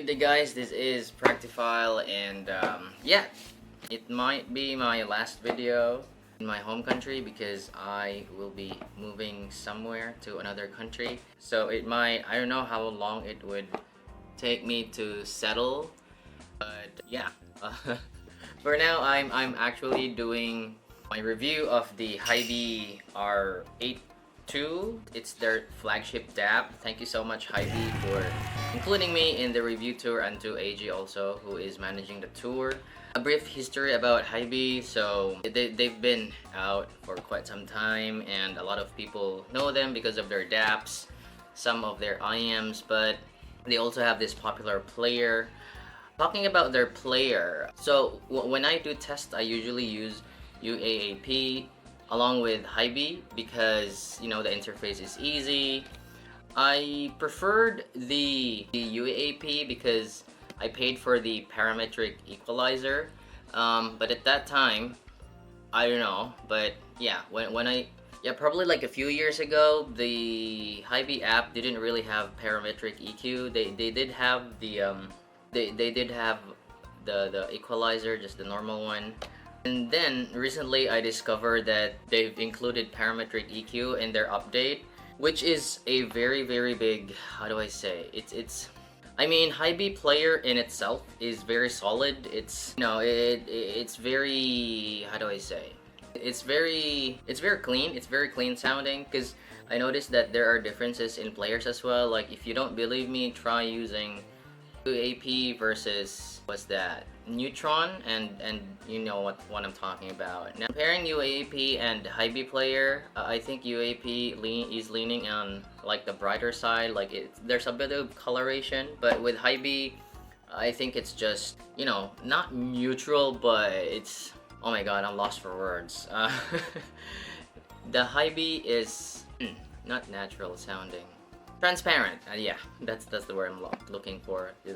day guys, this is Practiphile, and yeah, it might be my last video in my home country because I will be moving somewhere to another country. So it might, I don't know how long it would take me to settle, but yeah. For now, I'm actually doing my review of the Hiby R8ii A. It's their flagship DAP. Thank you so much, Hiby, for including me in the review tour, and to AG also, who is managing the tour. A brief history about Hiby. So they've been out for quite some time, and a lot of people know them because of their DAPs, some of their IMs, but they also have this popular player. Talking about their player, so when I do test, I usually use UAAP along with Hiby because, you know, the interface is easy. I preferred the UAAP because I paid for the parametric equalizer, but at that time, I don't know, but yeah, probably like a few years ago, the Hiby app didn't really have parametric EQ. They did have the they did have the equalizer, just the normal one. And then recently I discovered that they've included parametric EQ in their update, which is a very big, how do I say, I mean, Hiby player in itself is very solid. It's, you know, it's very, how do I say, it's very clean. It's very clean sounding, because I noticed that there are differences in players as well. Like, if you don't believe me, try using UAP versus, what's that, Neutron, and you know what I'm talking about. Now, comparing UAP and Hiby player, I think UAP is leaning on like the brighter side. Like, there's a bit of coloration, but with Hiby, I think it's just, you know, not neutral, but it's, oh my god, I'm lost for words. The Hiby is not natural sounding. Transparent, yeah, that's the word I'm looking for. The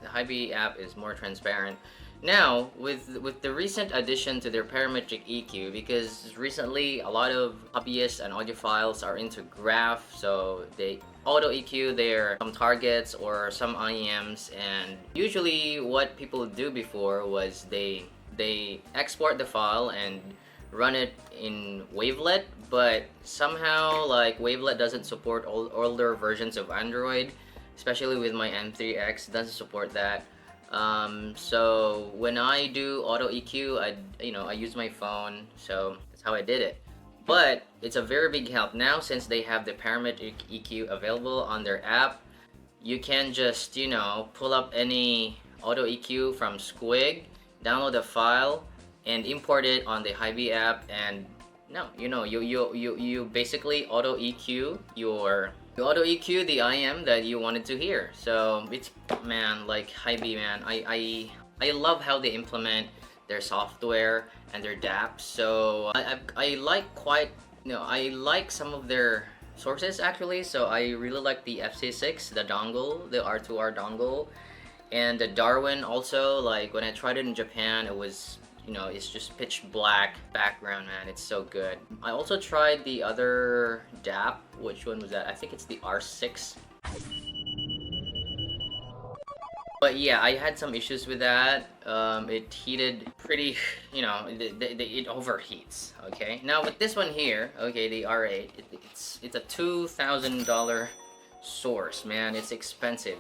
Hiby app is more transparent. Now, with the recent addition to their parametric EQ, because recently a lot of hobbyists and audiophiles are into graph, so they auto EQ some targets or some IEMs, and usually what people do before was they export the file and run it in wavelet, but somehow, like, wavelet doesn't support older versions of Android, especially with my M3X, doesn't support that. So when I do auto EQ, I use my phone, so that's how I did it. But it's a very big help now, since they have the parametric EQ available on their app. You can just, you know, pull up any auto EQ from Squig, download the file, and import it on the Hiby app, and no, you basically auto EQ the IM that you wanted to hear. So it's, man, like, Hiby, man, I love how they implement their software and their DAP. So I like some of their sources actually. So I really like the FC6, the dongle, the R2R dongle, and the Darwin also. Like, when I tried it in Japan, it was, you know, it's just pitch black background, man. It's so good. I also tried the other DAP. Which one was that? I think it's the R6. But yeah, I had some issues with that. It heated pretty, you know, it overheats. Okay. Now with this one here, okay, the R8, it's a $2,000 source, man. It's expensive.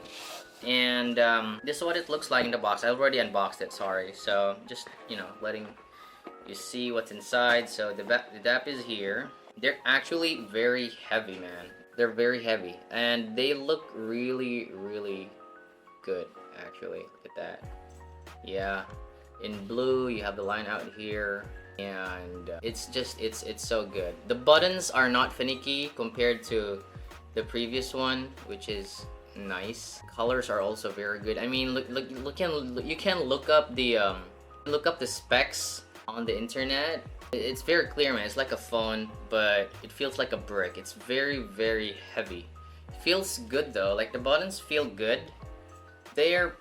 And this is what it looks like in the box. I already unboxed it, sorry. So just, you know, letting you see what's inside. So the DAP is here. They're actually very heavy, man. They're very heavy, and they look really good, actually. Look at that. Yeah, in blue you have the line out here, and it's so good. The buttons are not finicky compared to the previous one, which is nice. Colors are also very good. I mean, you can look up the specs on the internet. It's very clear, man. It's like a phone, but it feels like a brick. It's very heavy. It feels good though. Like, the buttons feel good. They're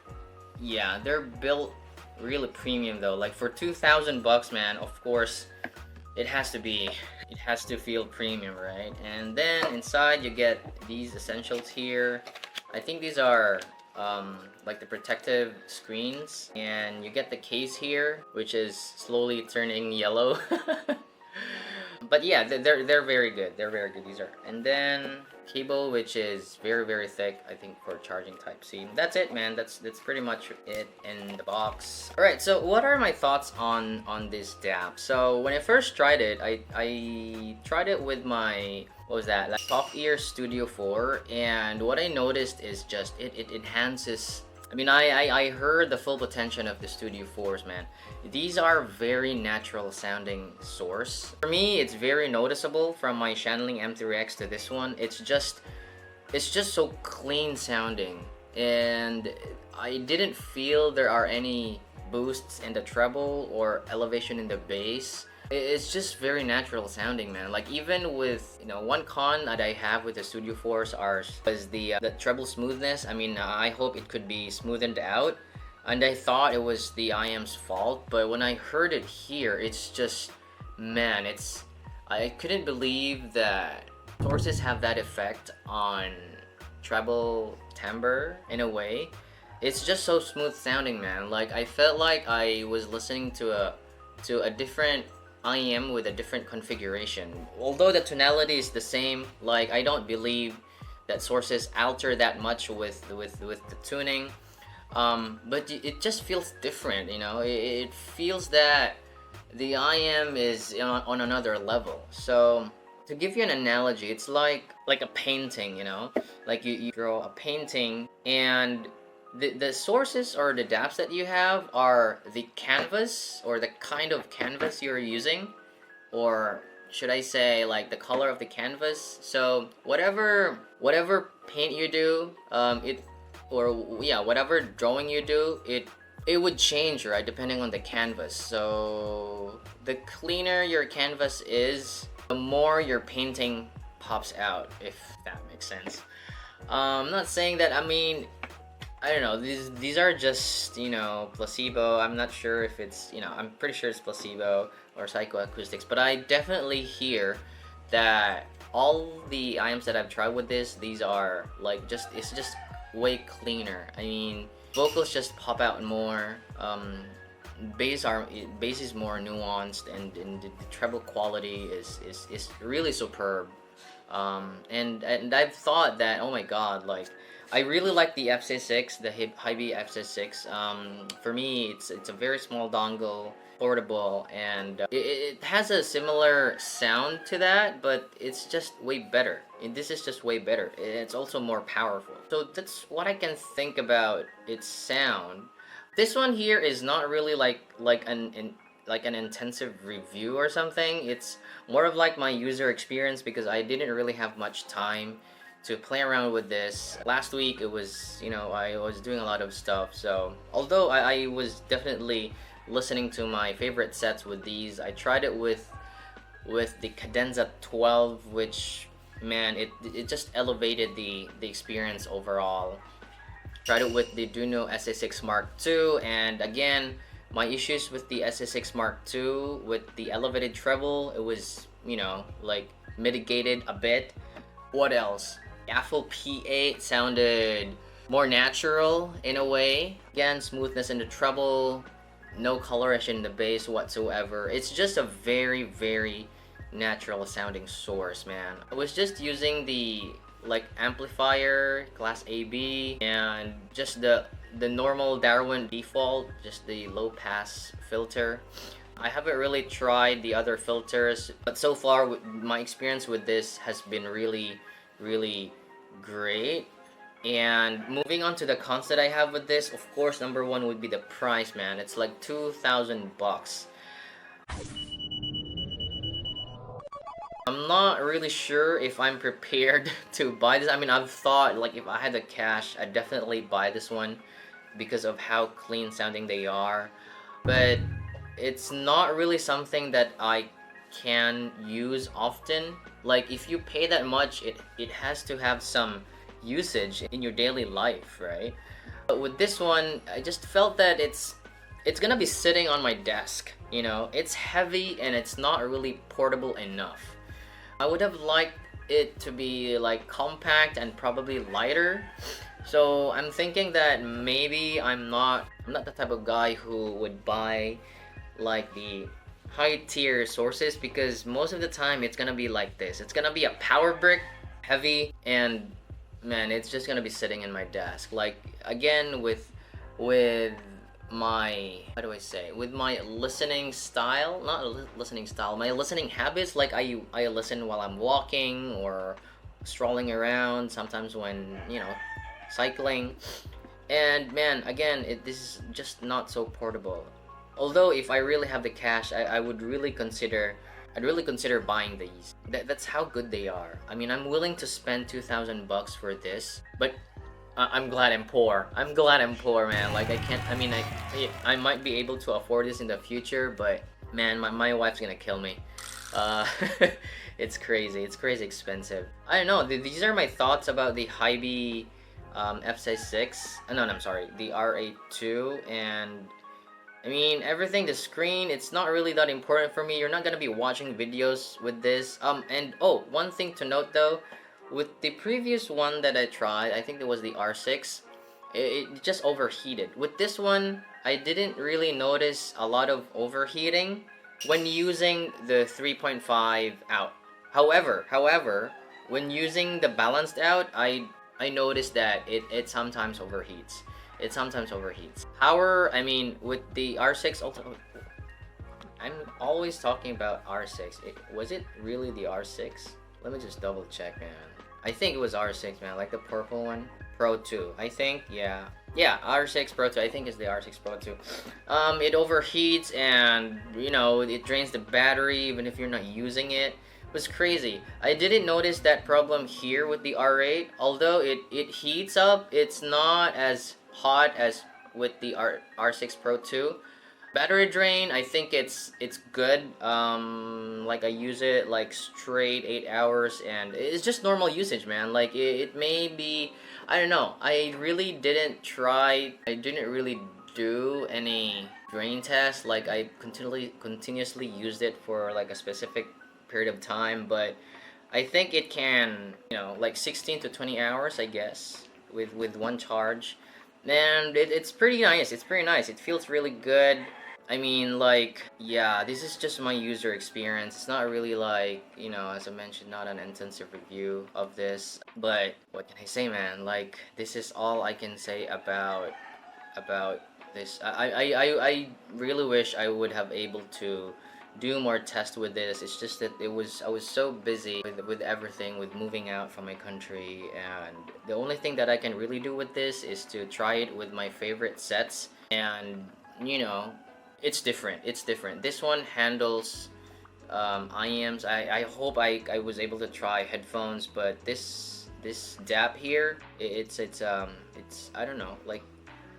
built really premium though. Like, for 2,000 bucks, man, of course it has to feel premium, right? And then inside you get these essentials here. I think these are like the protective screens, and you get the case here, which is slowly turning yellow. But yeah, they're very good. They're very good. These are, and then cable, which is very thick. I think for charging Type C. That's it, man. That's pretty much it in the box. All right. So what are my thoughts on this DAP? So when I first tried it, I tried it with my, what was that, like Soft Ear Studio 4, and what I noticed is just it enhances. I mean, I heard the full potential of the Studio 4s, man. These are very natural sounding source. For me, it's very noticeable from my Shanling M3X to this one. It's just so clean sounding, and I didn't feel there are any boosts in the treble or elevation in the bass. It's just very natural sounding, man. Like, even with, you know, one con that I have with the Studio 4s was the treble smoothness. I mean, I hope it could be smoothened out, and I thought it was the IM's fault, but when I heard it here, it's just, man, I couldn't believe that sources have that effect on treble timbre in a way. It's just so smooth sounding, man. Like, I felt like I was listening to a different IM with a different configuration. Although the tonality is the same, like, I don't believe that sources alter that much with the tuning. But it just feels different, you know. It feels that the IM is on another level. So to give you an analogy, it's like a painting, you know. Like you draw a painting, and the sources or the DAPs that you have are the canvas, or the kind of canvas you're using, or should I say like the color of the canvas. So whatever paint you do, whatever drawing you do, it would change, right, depending on the canvas. So the cleaner your canvas is, the more your painting pops out, if that makes sense. I'm not saying that, I mean, I don't know, these are just, you know, placebo. I'm not sure if it's, you know, I'm pretty sure it's placebo or psychoacoustics, but I definitely hear that all the IMs that I've tried with this, these are like it's just way cleaner. I mean, vocals just pop out more. Bass is more nuanced, and the treble quality is really superb. And I've thought that, oh my god, like, I really like the FC6, the Hiby FC6. For me, it's a very small dongle, portable, and it has a similar sound to that, but it's just way better. And this is just way better. It's also more powerful. So that's what I can think about its sound. This one here is not really like an intensive review or something. It's more of like my user experience, because I didn't really have much time to play around with this. Last week it was, you know, I was doing a lot of stuff, so although I was definitely listening to my favorite sets with these, I tried it with the Cadenza 12, which, man, it just elevated the experience overall. Tried it with the Duno SA6 Mark II, and again, my issues with the SA6 Mark II with the elevated treble, it was, you know, like, mitigated a bit. What else? Apple P8 sounded more natural in a way. Again, smoothness in the treble, no coloration in the bass whatsoever. It's just a very natural sounding source, man. I was just using the like amplifier class AB, and just the normal Darwin default, just the low pass filter. I haven't really tried the other filters, but so far my experience with this has been really great. And moving on to the cons that I have with this, of course, number one would be the price, man. It's like 2,000 bucks. I'm not really sure if I'm prepared to buy this. I mean, I've thought, like, if I had the cash, I'd definitely buy this one because of how clean sounding they are. But it's not really something that I can use often. Like, if you pay that much, it has to have some usage in your daily life, right? But with this one, I just felt that it's gonna be sitting on my desk, you know? It's heavy and it's not really portable enough. I would have liked it to be like compact and probably lighter. So I'm thinking that maybe I'm not the type of guy who would buy like the high tier sources, because most of the time it's gonna be like this. It's gonna be a power brick, heavy, and man, it's just gonna be sitting in my desk. Like again, with my, how do I say, with my listening style, not listening style, my listening habits. Like I listen while I'm walking or strolling around, sometimes when, you know, cycling. And man, again, this is just not so portable. Although if I really have the cash, I would really consider, I'd really consider buying these. That's how good they are. I mean, I'm willing to spend 2,000 bucks for this, but I'm glad I'm poor. I'm glad I'm poor, man. Like I can't, I mean, I might be able to afford this in the future, but man, my wife's gonna kill me. Uh, it's crazy. It's crazy expensive. I don't know. These are my thoughts about the Hiby F6. No, I'm sorry, the R8ii. And I mean, everything, the screen, it's not really that important for me. You're not gonna be watching videos with this. And oh, one thing to note though, with the previous one that I tried, I think it was the R6, it just overheated. With this one, I didn't really notice a lot of overheating when using the 3.5 out. However, when using the balanced out, I noticed that it sometimes overheats. It sometimes overheats. Power, I mean, with the R6 also, I'm always talking about R6. Was it really the R6? Let me just double check, man. I think it was R6, man, like the purple one. Pro 2, I think, yeah. Yeah, R6 Pro 2, I think it's the R6 Pro 2. It overheats and, you know, it drains the battery even if you're not using it. It was crazy. I didn't notice that problem here with the R8. Although it heats up, it's not as hot as with the R6 Pro 2. Battery drain, I think it's good. Like I use it like straight 8 hours, and it's just normal usage, man. Like it may be, I don't know. I didn't really do any drain test. Like I continuously used it for like a specific period of time, but I think it can, you know, like 16 to 20 hours, I guess, with one charge. And it's pretty nice. It's pretty nice. It feels really good. I mean, like, yeah, this is just my user experience. It's not really like, you know, as I mentioned, not an intensive review of this. But what can I say, man? Like, this is all I can say about this. I really wish I would have able to do more tests with this. It's just that I was so busy with everything, with moving out from my country, and the only thing that I can really do with this is to try it with my favorite sets. And you know, it's different. It's different. This one handles IEMs. I hope I was able to try headphones, but this DAP here, it's I don't know, like,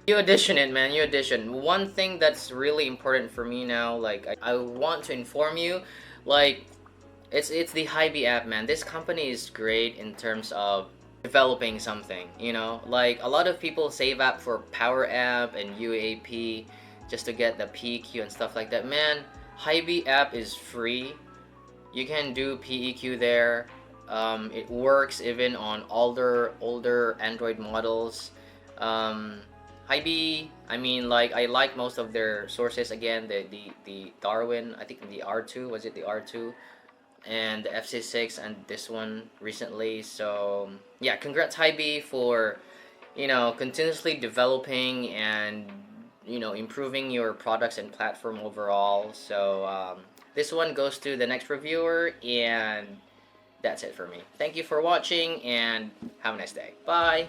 you audition it, man. You audition. One thing that's really important for me now, like I want to inform you, like it's the Hiby app, man. This company is great in terms of developing something. You know, like a lot of people save up for Power App and UAP just to get the PEQ and stuff like that. Man, Hiby app is free. You can do PEQ there. It works even on older Android models. Hiby, I mean, like, I like most of their sources. Again, the Darwin, I think the R2, was it the R2? And the FC6 and this one recently. So yeah, congrats Hiby for, you know, continuously developing and, you know, improving your products and platform overall. So this one goes to the next reviewer, and that's it for me. Thank you for watching, and have a nice day. Bye.